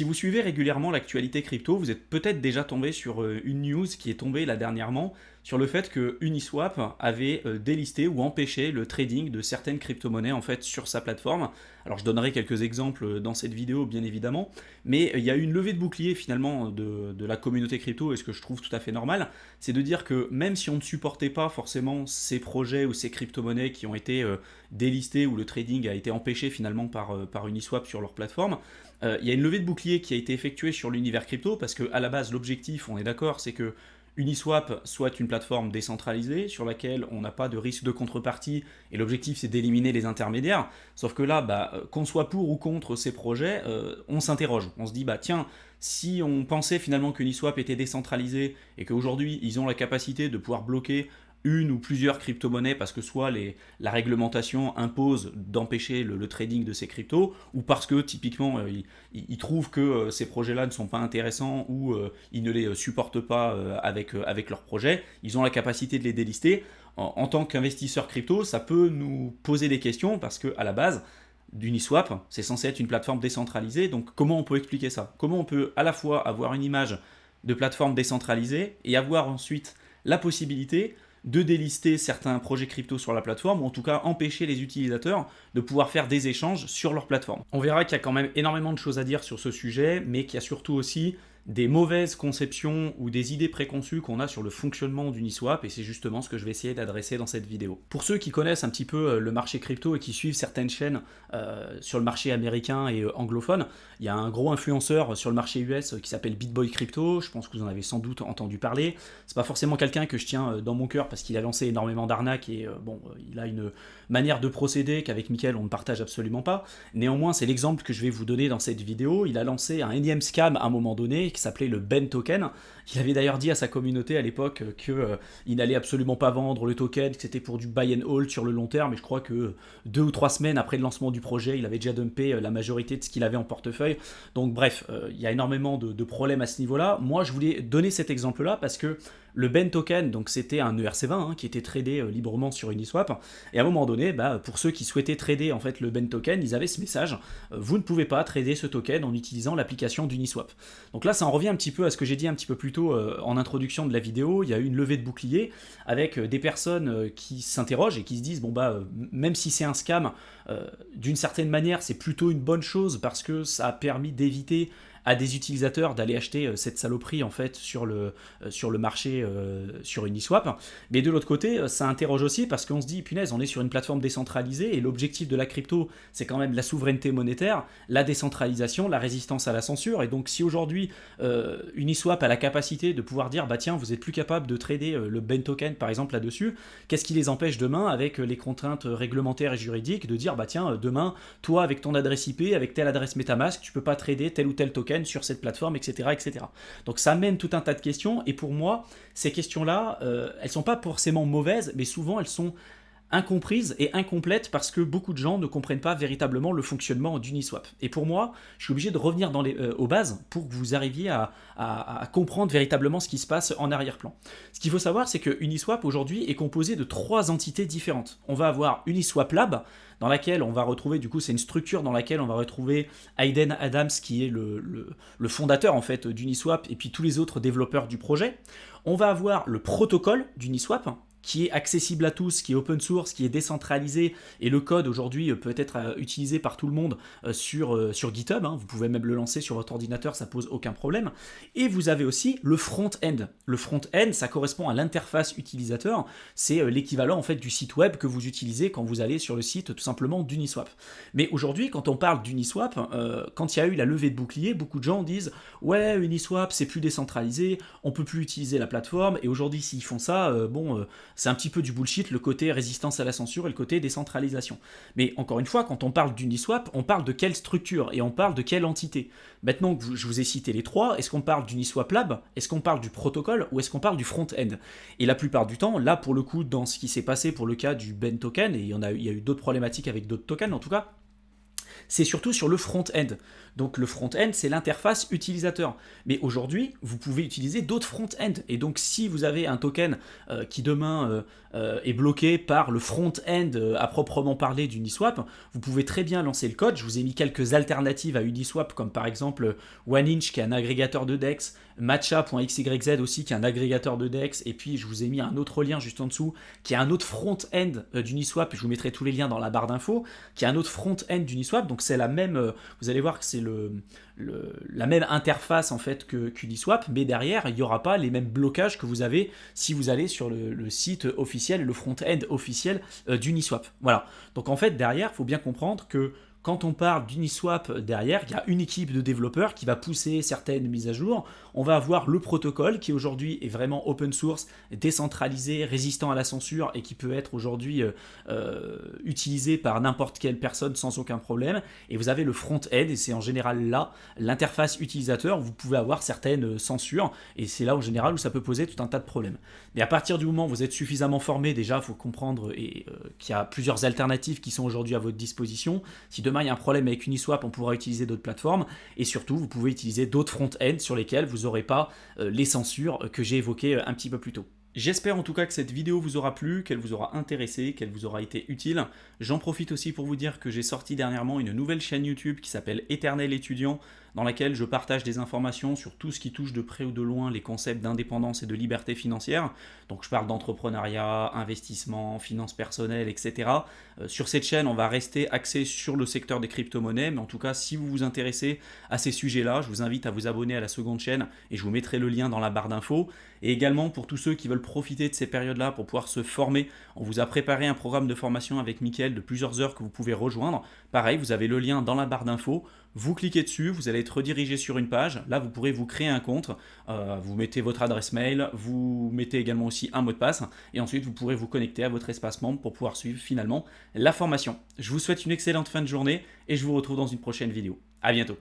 Si vous suivez régulièrement l'actualité crypto, vous êtes peut-être déjà tombé sur une news qui est tombée là dernièrement sur le fait que Uniswap avait délisté ou empêché le trading de certaines crypto-monnaies en fait sur sa plateforme. Alors je donnerai quelques exemples dans cette vidéo bien évidemment, mais il y a eu une levée de bouclier finalement de la communauté crypto et ce que je trouve tout à fait normal, c'est de dire que même si on ne supportait pas forcément ces projets ou ces crypto-monnaies qui ont été délistés ou le trading a été empêché finalement par Uniswap sur leur plateforme, il y a une levée de bouclier qui a été effectuée sur l'univers crypto parce que à la base l'objectif, on est d'accord, c'est que Uniswap soit une plateforme décentralisée sur laquelle on n'a pas de risque de contrepartie et l'objectif c'est d'éliminer les intermédiaires. Sauf que là, qu'on soit pour ou contre ces projets, on s'interroge. On se dit, tiens, si on pensait finalement qu'Uniswap était décentralisé et qu'aujourd'hui ils ont la capacité de pouvoir bloquer une ou plusieurs crypto-monnaies parce que soit la réglementation impose d'empêcher le trading de ces cryptos, ou parce que typiquement ils trouvent que ces projets-là ne sont pas intéressants ou ils ne les supportent pas avec leurs projets, ils ont la capacité de les délister. En tant qu'investisseur crypto, ça peut nous poser des questions parce que à la base, d'Uniswap, c'est censé être une plateforme décentralisée, donc comment on peut expliquer ça? Comment on peut à la fois avoir une image de plateforme décentralisée et avoir ensuite la possibilité de délister certains projets crypto sur la plateforme, ou en tout cas empêcher les utilisateurs de pouvoir faire des échanges sur leur plateforme. On verra qu'il y a quand même énormément de choses à dire sur ce sujet, mais qu'il y a surtout aussi des mauvaises conceptions ou des idées préconçues qu'on a sur le fonctionnement d'Uniswap, et c'est justement ce que je vais essayer d'adresser dans cette vidéo. Pour ceux qui connaissent un petit peu le marché crypto et qui suivent certaines chaînes sur le marché américain et anglophone, il y a un gros influenceur sur le marché US qui s'appelle BitBoy Crypto, je pense que vous en avez sans doute entendu parler. C'est pas forcément quelqu'un que je tiens dans mon cœur parce qu'il a lancé énormément d'arnaques et il a une manière de procéder qu'avec Mickaël on ne partage absolument pas. Néanmoins, c'est l'exemple que je vais vous donner dans cette vidéo. Il a lancé un énième scam à un moment donné qui s'appelait le Ben Token. Il avait d'ailleurs dit à sa communauté à l'époque qu'il n'allait absolument pas vendre le token, que c'était pour du buy and hold sur le long terme, et je crois que 2 ou 3 semaines après le lancement du projet, il avait déjà dumpé la majorité de ce qu'il avait en portefeuille. Donc bref, il y a énormément de problèmes à ce niveau-là. Moi, je voulais donner cet exemple-là parce que le Ben Token, donc c'était un ERC20 qui était tradé librement sur Uniswap, et à un moment donné, pour ceux qui souhaitaient trader en fait le Ben Token, ils avaient ce message, vous ne pouvez pas trader ce token en utilisant l'application d'Uniswap. Donc là, ça en revient un petit peu à ce que j'ai dit un petit peu plus tôt en introduction de la vidéo. Il y a eu une levée de bouclier avec des personnes qui s'interrogent et qui se disent, même si c'est un scam, d'une certaine manière, c'est plutôt une bonne chose parce que ça a permis d'éviter à des utilisateurs d'aller acheter cette saloperie en fait sur le marché sur Uniswap. Mais de l'autre côté, ça interroge aussi parce qu'on se dit, punaise, on est sur une plateforme décentralisée et l'objectif de la crypto, c'est quand même la souveraineté monétaire, la décentralisation, la résistance à la censure. Et donc si aujourd'hui Uniswap a la capacité de pouvoir dire, tiens, vous êtes plus capable de trader le Ben Token par exemple là-dessus, qu'est-ce qui les empêche demain avec les contraintes réglementaires et juridiques de dire, tiens, demain, toi avec ton adresse IP, avec telle adresse MetaMask, tu peux pas trader tel ou tel token sur cette plateforme, etc., etc. Donc ça amène tout un tas de questions, et pour moi, ces questions-là, elles sont pas forcément mauvaises, mais souvent elles sont incomprises et incomplètes parce que beaucoup de gens ne comprennent pas véritablement le fonctionnement d'Uniswap. Et pour moi, je suis obligé de revenir aux bases pour que vous arriviez à comprendre véritablement ce qui se passe en arrière-plan. Ce qu'il faut savoir, c'est que Uniswap aujourd'hui est composé de 3 entités différentes. On va avoir Uniswap Lab, dans laquelle on va retrouver, du coup, c'est une structure dans laquelle on va retrouver Hayden Adams, qui est le fondateur en fait d'Uniswap, et puis tous les autres développeurs du projet. On va avoir le protocole d'Uniswap, qui est accessible à tous, qui est open source, qui est décentralisé, et le code aujourd'hui peut être utilisé par tout le monde sur GitHub, vous pouvez même le lancer sur votre ordinateur, ça pose aucun problème. Et vous avez aussi le front-end. Le front-end, ça correspond à l'interface utilisateur, c'est l'équivalent en fait du site web que vous utilisez quand vous allez sur le site tout simplement d'Uniswap. Mais aujourd'hui, quand on parle d'Uniswap, quand il y a eu la levée de bouclier, beaucoup de gens disent « Ouais, Uniswap, c'est plus décentralisé, on peut plus utiliser la plateforme, et aujourd'hui, s'ils font ça, c'est un petit peu du bullshit, le côté résistance à la censure et le côté décentralisation. » Mais encore une fois, quand on parle d'Uniswap, on parle de quelle structure et on parle de quelle entité? Maintenant que je vous ai cité les 3, est-ce qu'on parle d'Uniswap Lab? Est-ce qu'on parle du protocole? Ou est-ce qu'on parle du front-end? Et la plupart du temps, là pour le coup, dans ce qui s'est passé pour le cas du Ben Token, et il y a eu d'autres problématiques avec d'autres tokens en tout cas, c'est surtout sur le front-end. Donc le front-end, c'est l'interface utilisateur. Mais aujourd'hui, vous pouvez utiliser d'autres front-end. Et donc si vous avez un token qui demain est bloqué par le front-end à proprement parler d'Uniswap, vous pouvez très bien lancer le code. Je vous ai mis quelques alternatives à Uniswap, comme par exemple OneInch qui est un agrégateur de DEX, Matcha.xyz aussi qui est un agrégateur de DEX, et puis je vous ai mis un autre lien juste en dessous qui est un autre front-end d'Uniswap. Je vous mettrai tous les liens dans la barre d'infos, qui est un autre front-end d'Uniswap. Donc c'est la même, vous allez voir que c'est la même interface en fait qu'Uniswap, mais derrière il n'y aura pas les mêmes blocages que vous avez si vous allez sur le site officiel, le front-end officiel d'Uniswap. Voilà. Donc en fait derrière, il faut bien comprendre que quand on parle d'Uniswap derrière, il y a une équipe de développeurs qui va pousser certaines mises à jour. On va avoir le protocole qui aujourd'hui est vraiment open source, décentralisé, résistant à la censure et qui peut être aujourd'hui utilisé par n'importe quelle personne sans aucun problème. Et vous avez le front-end et c'est en général là l'interface utilisateur où vous pouvez avoir certaines censures et c'est là en général où ça peut poser tout un tas de problèmes. Mais à partir du moment où vous êtes suffisamment formé, déjà il faut comprendre qu'il y a plusieurs alternatives qui sont aujourd'hui à votre disposition. Si demain il y a un problème avec Uniswap, on pourra utiliser d'autres plateformes et surtout vous pouvez utiliser d'autres front-end sur lesquels vous n'aurez pas les censures que j'ai évoquées un petit peu plus tôt. J'espère en tout cas que cette vidéo vous aura plu, qu'elle vous aura intéressé, qu'elle vous aura été utile. J'en profite aussi pour vous dire que j'ai sorti dernièrement une nouvelle chaîne YouTube qui s'appelle Éternel Étudiant, dans laquelle je partage des informations sur tout ce qui touche de près ou de loin les concepts d'indépendance et de liberté financière. Donc je parle d'entrepreneuriat, investissement, finances personnelles, etc. Sur cette chaîne, on va rester axé sur le secteur des crypto-monnaies, mais en tout cas, si vous vous intéressez à ces sujets-là, je vous invite à vous abonner à la seconde chaîne et je vous mettrai le lien dans la barre d'infos. Et également, pour tous ceux qui veulent profiter de ces périodes-là pour pouvoir se former, on vous a préparé un programme de formation avec Mickaël de plusieurs heures que vous pouvez rejoindre. Pareil, vous avez le lien dans la barre d'infos. Vous cliquez dessus, vous allez être redirigé sur une page. Là, vous pourrez vous créer un compte. Vous mettez votre adresse mail, vous mettez également aussi un mot de passe. Et ensuite, vous pourrez vous connecter à votre espace membre pour pouvoir suivre finalement la formation. Je vous souhaite une excellente fin de journée et je vous retrouve dans une prochaine vidéo. À bientôt.